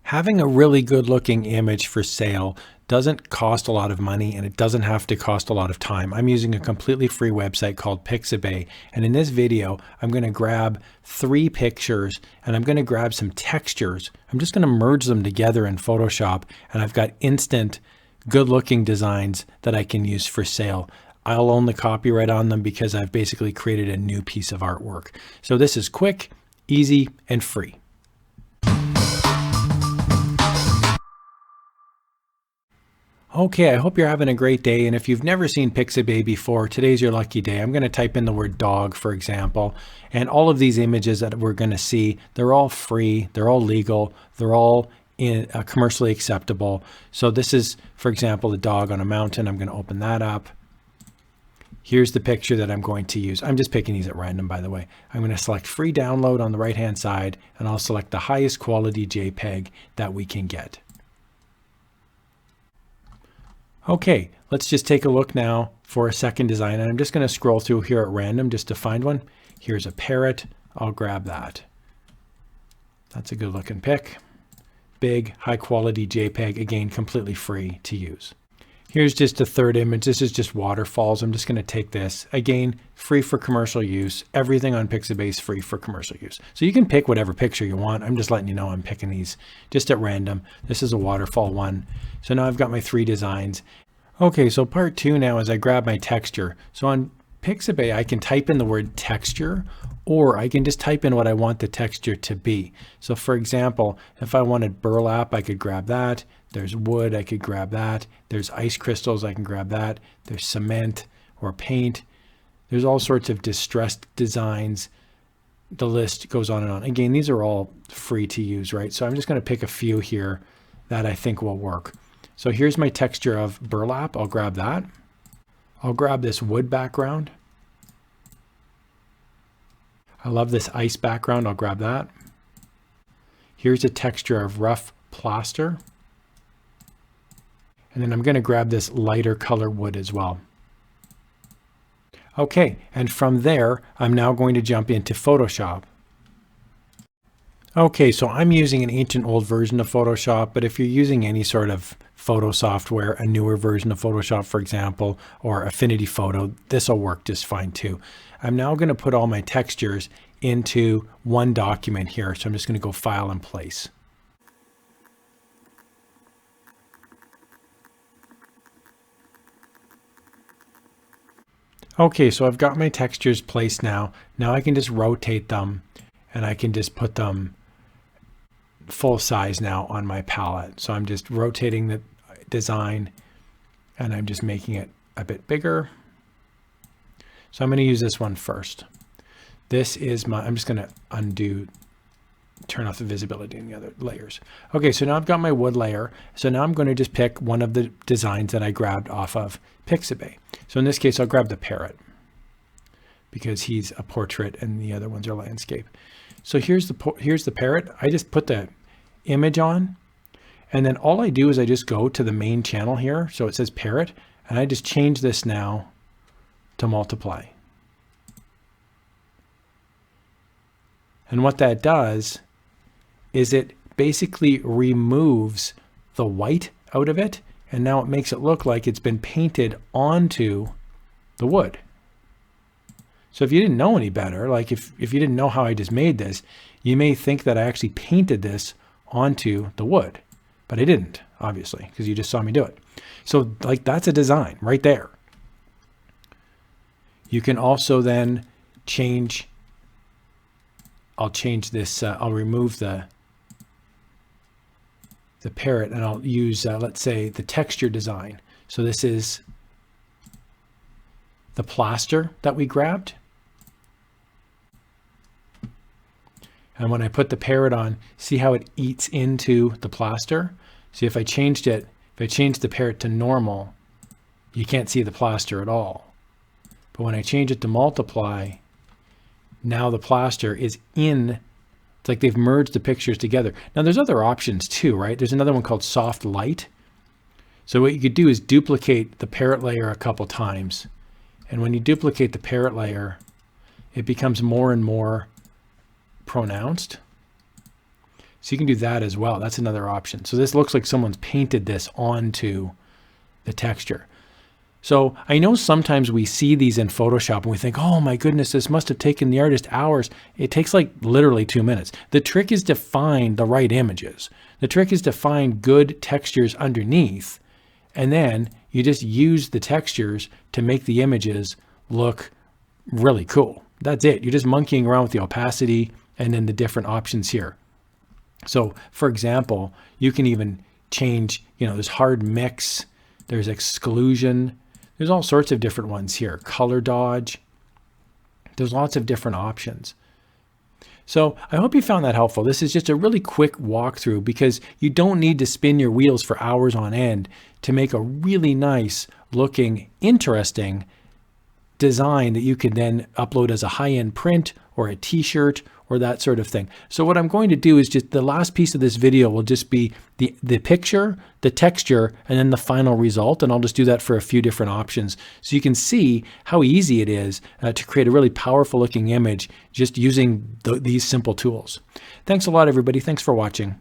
Having a really good looking image for sale doesn't cost a lot of money and it doesn't have to cost a lot of time. I'm using a completely free website called Pixabay, and in this video I'm going to grab 3 pictures and I'm going to grab some textures. I'm just going to merge them together in Photoshop, and I've got instant good looking designs that I can use for sale. I'll own the copyright on them because I've basically created a new piece of artwork. So this is quick, easy, and free. Okay, I hope you're having a great day, and if you've never seen Pixabay before, today's your lucky day. I'm going to type in the word dog, for example, and all of these images that we're going to see, they're all free, they're all legal, they're all commercially acceptable. So this is, for example, a dog on a mountain. I'm going to open that up. Here's the picture that I'm going to use. I'm just picking these at random, by the way. I'm going to select free download on the right-hand side, and I'll select the highest quality JPEG that we can get. Okay, let's just take a look now for a second design, and I'm just going to scroll through here at random just to find one. Here's a parrot. I'll grab that. That's a good looking pic. Big, high quality JPEG, again, completely free to use. Here's just a third image. This is just waterfalls. I'm just going to take this. Again, free for commercial use. Everything on Pixabay is free for commercial use. So you can pick whatever picture you want. I'm just letting you know I'm picking these just at random. This is a waterfall one. So now I've got my 3 designs. Okay, so part 2 now is I grab my texture. So on Pixabay, I can type in the word texture, or I can just type in what I want the texture to be. So for example, if I wanted burlap, I could grab that. There's wood, I could grab that. There's ice crystals, I can grab that. There's cement or paint. There's all sorts of distressed designs. The list goes on and on. Again, these are all free to use, right? So I'm just going to pick a few here that I think will work. So here's my texture of burlap. I'll grab that. I'll grab this wood background. I love this ice background. I'll grab that. Here's a texture of rough plaster. And then I'm going to grab this lighter color wood as well. Okay, and from there, I'm now going to jump into Photoshop. Okay, so I'm using an ancient old version of Photoshop, but if you're using any sort of photo software, a newer version of Photoshop, for example, or Affinity Photo, this will work just fine too. I'm now going to put all my textures into one document here. So I'm just going to go File and Place. Okay, so I've got my textures placed now. Now I can just rotate them and I can just put them full size now on my palette. So I'm just rotating the design and I'm just making it a bit bigger. So I'm going to use this one first. This is my, I'm just going to turn off the visibility in the other layers. Okay, so now I've got my wood layer. So now I'm going to just pick one of the designs that I grabbed off of Pixabay. So in this case, I'll grab the parrot because he's a portrait and the other ones are landscape. So here's the parrot. I just put the image on, and then all I do is I just go to the main channel here. So it says parrot, and I just change this now to multiply. And what that does is it basically removes the white out of it, and now it makes it look like it's been painted onto the wood. So if you didn't know any better, like if you didn't know how I just made this, you may think that I actually painted this onto the wood, but I didn't, obviously, because you just saw me do it. So like that's a design right there. You can also then change, I'll change this, I'll remove the parrot and I'll use, let's say, the texture design. So this is the plaster that we grabbed. And when I put the parrot on, see how it eats into the plaster? See, if I changed it, if I changed the parrot to normal, you can't see the plaster at all. But when I change it to multiply, now the plaster is in. It's like they've merged the pictures together. Now there's other options too, right? There's another one called soft light. So what you could do is duplicate the parrot layer a couple times. And when you duplicate the parrot layer, it becomes more and more pronounced. So you can do that as well. That's another option. So this looks like someone's painted this onto the texture. So I know sometimes we see these in Photoshop and we think, oh my goodness, this must have taken the artist hours. It takes like literally 2 minutes. The trick is to find the right images. The trick is to find good textures underneath, and then you just use the textures to make the images look really cool. That's it. You're just monkeying around with the opacity and then the different options here. So for example, you can even change, there's hard mix, there's exclusion, there's all sorts of different ones here. Color dodge, there's lots of different options. So I hope you found that helpful. This is just a really quick walkthrough because you don't need to spin your wheels for hours on end to make a really nice looking, interesting design that you can then upload as a high-end print or a t-shirt or that sort of thing. So what I'm going to do is just the last piece of this video will just be the picture, the texture, and then the final result. And I'll just do that for a few different options so you can see how easy it is to create a really powerful looking image just using these simple tools. Thanks a lot, everybody. Thanks for watching.